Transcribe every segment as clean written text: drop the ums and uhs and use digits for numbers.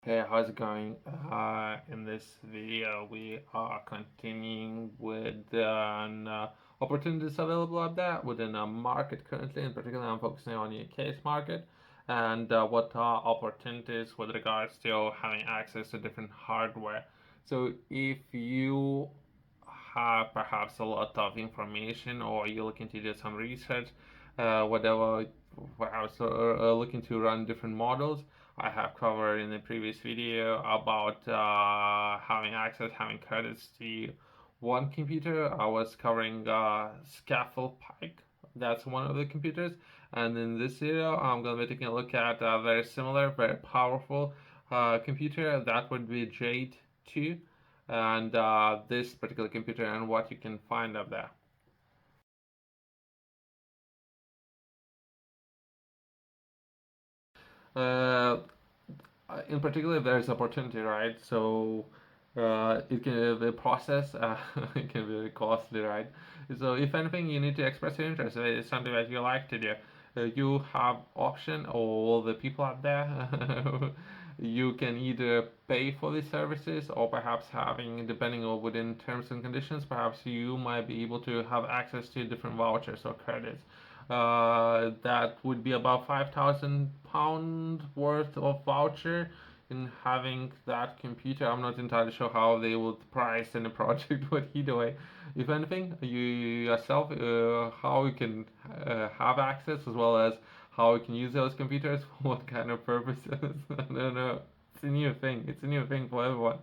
Hey, how's it going? In this video, we are continuing with an opportunities available out there within a market currently. In particular, I'm focusing on the case market and what are opportunities with regards to having access to different hardware. So, if you have perhaps a lot of information or you're looking to do some research, whatever, perhaps looking to run different models, I have covered in the previous video about having access, having credits to one computer. I was covering Scaffold Pike. That's one of the computers. And in this video, I'm going to be taking a look at a very similar, very powerful computer. That would be JADE 2. And this particular computer and what you can find up there. Uh, in particular, there's opportunity, right? So it can the process it can be very costly, right? So if anything, you need to express your interest. It's something that you like to do. You have option, all the people out there. You can either pay for these services or perhaps having, depending on within terms and conditions, perhaps you might be able to have access to different vouchers or credits. That would be about £5,000 worth of voucher in having that computer. I'm not entirely sure how they would price in a project, but either way, if anything, you yourself, how you can have access as well as how you can use those computers for what kind of purposes. I don't know. It's a new thing. It's a new thing for everyone.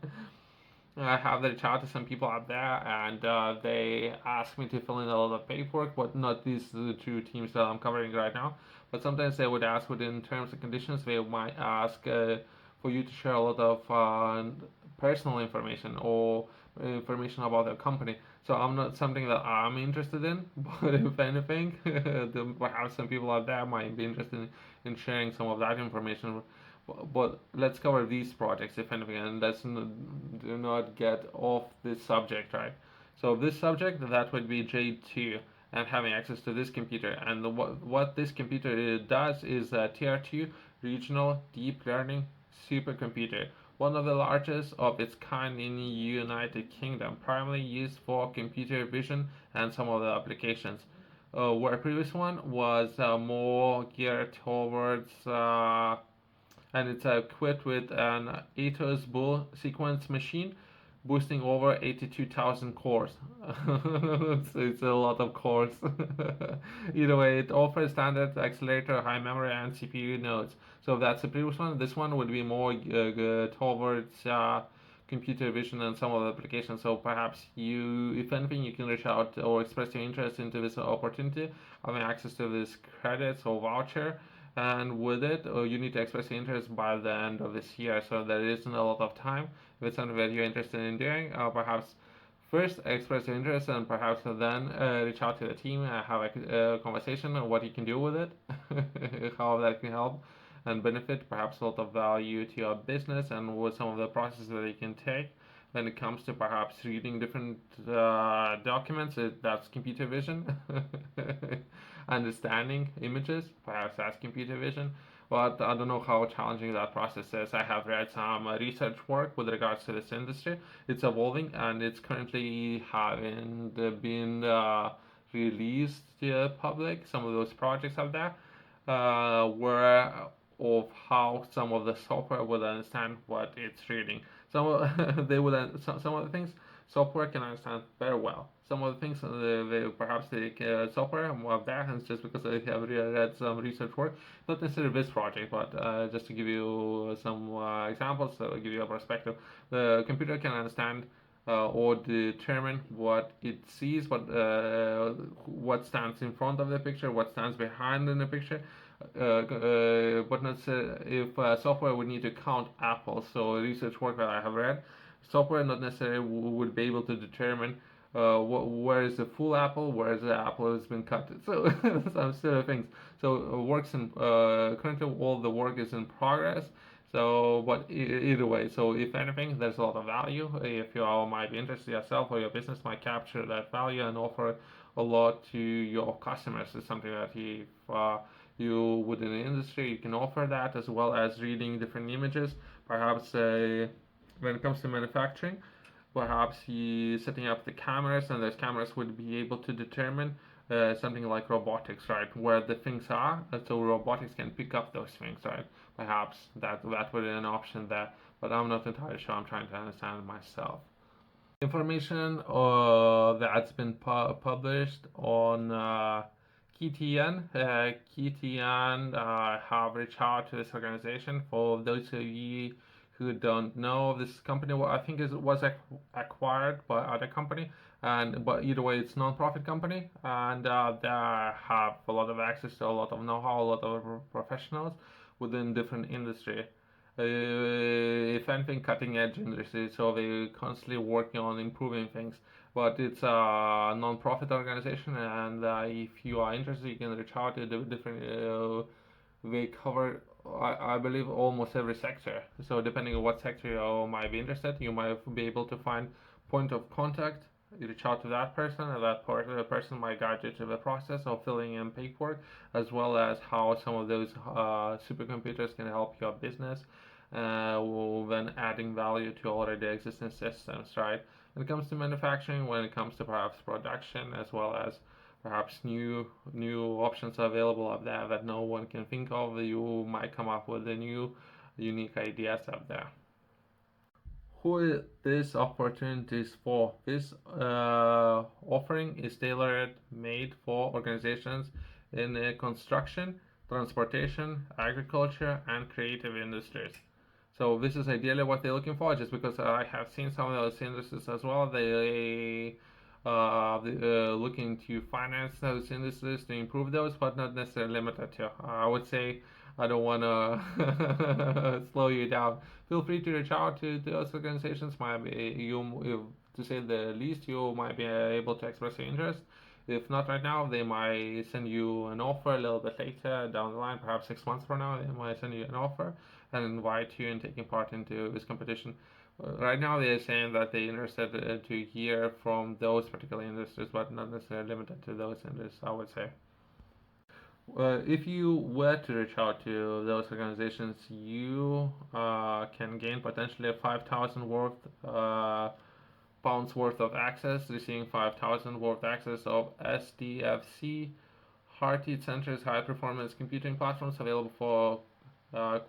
I have reached out to some people out there, and they asked me to fill in a lot of paperwork, but not these the two teams that I'm covering right now. But sometimes they would ask within terms and conditions. They might ask for you to share a lot of personal information or information about their company. So I'm not something that I'm interested in, but if anything, perhaps some people out there might be interested in sharing some of that information. But let's cover these projects, if anything, and do not get off this subject, right? So this subject, that would be J2 and having access to this computer. And what this computer does is a Tier 2 regional deep learning supercomputer, one of the largest of its kind in the United Kingdom, primarily used for computer vision and some other applications. Where a previous one was more geared towards and it's equipped with an Atos Bull sequence machine boosting over 82,000 cores. It's a lot of cores. Either way, it offers standard accelerator, high memory, and CPU nodes. So if that's the previous one, this one would be more towards computer vision and some other applications. So perhaps you, if anything, you can reach out or express your interest into this opportunity, having access to this credits or voucher, and with it, you need to express your interest by the end of this year. So there isn't a lot of time. If it's something that you're interested in doing, perhaps first express your interest and perhaps then reach out to the team and have a conversation on what you can do with it, how that can help and benefit, perhaps a lot of value to your business, and what some of the processes that you can take when it comes to perhaps reading different documents. That's computer vision. Understanding images, perhaps that's computer vision. But I don't know how challenging that process is. I have read some research work with regards to this industry. It's evolving and it's currently having been released to the public. Some of those projects out there where of how some of the software would understand what it's reading. Some they would some of the things software can understand very well. Some of the things they perhaps the software of their hands just because they have read some research work. Not necessarily this project, but just to give you some examples, so give you a perspective. The computer can understand or determine what it sees, what stands in front of the picture, what stands behind in the picture. But not if software would need to count apples. So research work that I have read, software not necessarily would be able to determine where is the full apple, where is the apple has been cut. So some silly things. So works in currently all the work is in progress. So, but either way, so if anything, there's a lot of value. If you all might be interested yourself or your business might capture that value and offer a lot to your customers. It's something that you within the industry you can offer that as well as reading different images. Perhaps when it comes to manufacturing, perhaps you setting up the cameras, and those cameras would be able to determine something like robotics, right? Where the things are, so robotics can pick up those things, right? Perhaps that would be an option there, but I'm not entirely sure. I'm trying to understand myself. Information that's been published on KTN. KTN have reached out to this organization. For those of you who don't know, this company, well, I think it was acquired by other company, and but either way, it's non-profit company, and they have a lot of access to a lot of know-how, a lot of professionals within different industry. If anything, cutting edge industry. So they're constantly working on improving things. But it's a non-profit organization, and if you are interested, you can reach out to the different. They cover, I believe, almost every sector. So depending on what sector you might be interested, you might be able to find point of contact. You reach out to that person, and that person might guide you to the process of filling in paperwork, as well as how some of those supercomputers can help your business, when adding value to already existing systems, right? When it comes to manufacturing, when it comes to perhaps production, as well as perhaps new options available up there that no one can think of, you might come up with the new unique ideas up there. Who this opportunity is for? This offering is tailored made for organizations in construction, transportation, agriculture, and creative industries. So this is ideally what they're looking for, just because I have seen some of those industries as well. They looking to finance those industries to improve those, but not necessarily limited to. I would say I don't want to slow you down. Feel free to reach out to those organizations. Might be to say the least, you might be able to express your interest. If not right now, they might send you an offer a little bit later down the line, perhaps 6 months from now. They might send you an offer and invite you in taking part into this competition. Right now, they're saying that they're interested to hear from those particular industries, but not necessarily limited to those industries, I would say. If you were to reach out to those organizations, you can gain potentially 5,000 pounds worth of access, receiving 5,000 worth access of SDFC Hearty Center's high performance computing platforms available for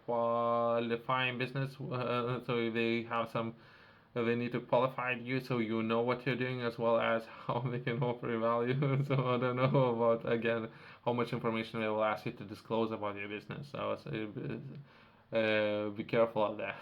qualifying business. So they have some they need to qualify you so you know what you're doing, as well as how they can offer value. So I don't know about, again, how much information they will ask you to disclose about your business. So be careful of that.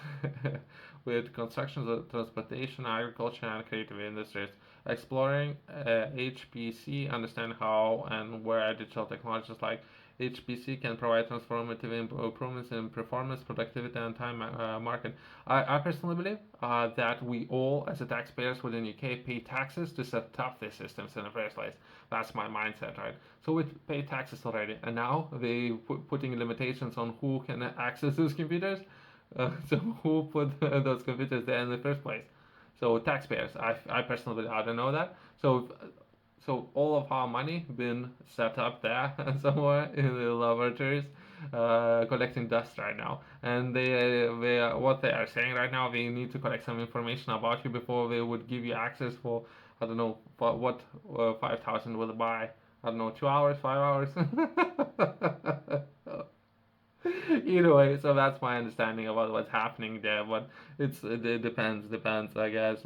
With construction, transportation, agriculture, and creative industries, exploring HPC, understand how and where digital technologies like HPC can provide transformative improvements in performance, productivity, and time market. I personally believe that we all, as a taxpayers within UK, pay taxes to set up these systems in the first place. That's my mindset, right? So we pay taxes already, and now they putting limitations on who can access those computers. So who put those computers there in the first place? So taxpayers. I personally I don't know that. So all of our money been set up there somewhere in the laboratories, collecting dust right now. And what they are saying right now, they need to collect some information about you before they would give you access for, I don't know, for what 5,000 will buy. I don't know, 2 hours, 5 hours. Either way, so that's my understanding about what's happening there. But it depends, I guess.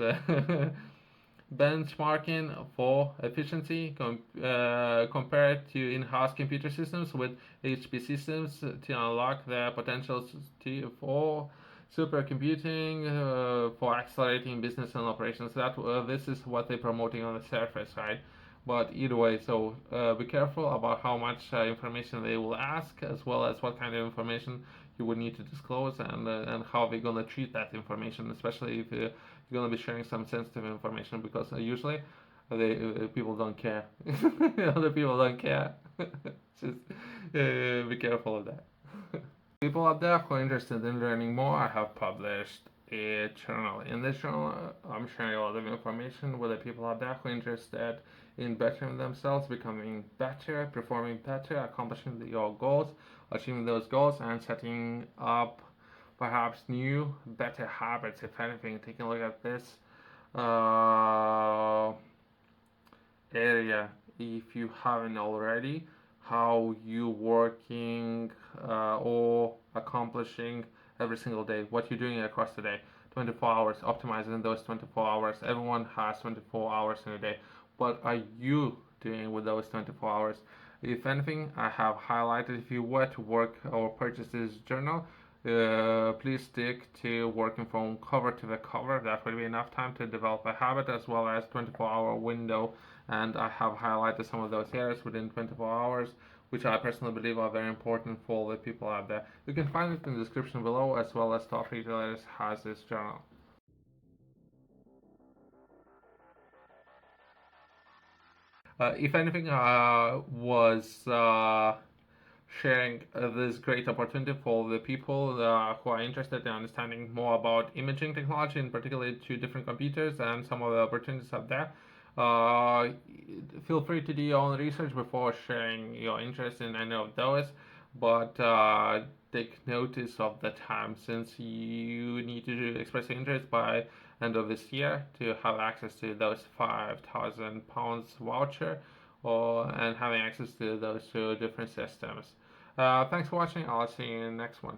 Benchmarking for efficiency compared to in-house computer systems with HP systems to unlock their potentials for supercomputing, for accelerating business and operations. That this is what they're promoting on the surface, right? But either way, so be careful about how much information they will ask, as well as what kind of information you would need to disclose, and how they're gonna treat that information, especially if you're gonna be sharing some sensitive information, because usually people don't care. Other people don't care. Just be careful of that. People out there who are interested in learning more, I have published a journal. In this journal, I'm sharing a lot of information with the people out there who are interested in bettering themselves, becoming better, performing better, accomplishing your goals, achieving those goals, and setting up perhaps new, better habits, if anything. Taking a look at this uh, area, if you haven't already, how you working or accomplishing every single day, what you're doing across the day, 24 hours, optimizing those 24 hours. Everyone has 24 hours in a day. What are you doing with those 24 hours? If anything, I have highlighted, if you were to work or purchase this journal, please stick to working from cover to the cover. That will be enough time to develop a habit, as well as 24-hour window. And I have highlighted some of those areas within 24 hours, which I personally believe are very important for the people out there. You can find it in the description below, as well as Top Retailers has this journal. If anything, was sharing this great opportunity for the people who are interested in understanding more about imaging technology, in particular to different computers and some of the opportunities out there. Uh, Feel free to do your own research before sharing your interest in any of those, but take notice of the time, since you need to express interest by end of this year to have access to those £5,000 voucher, and having access to those two different systems. Thanks for watching. I'll see you in the next one.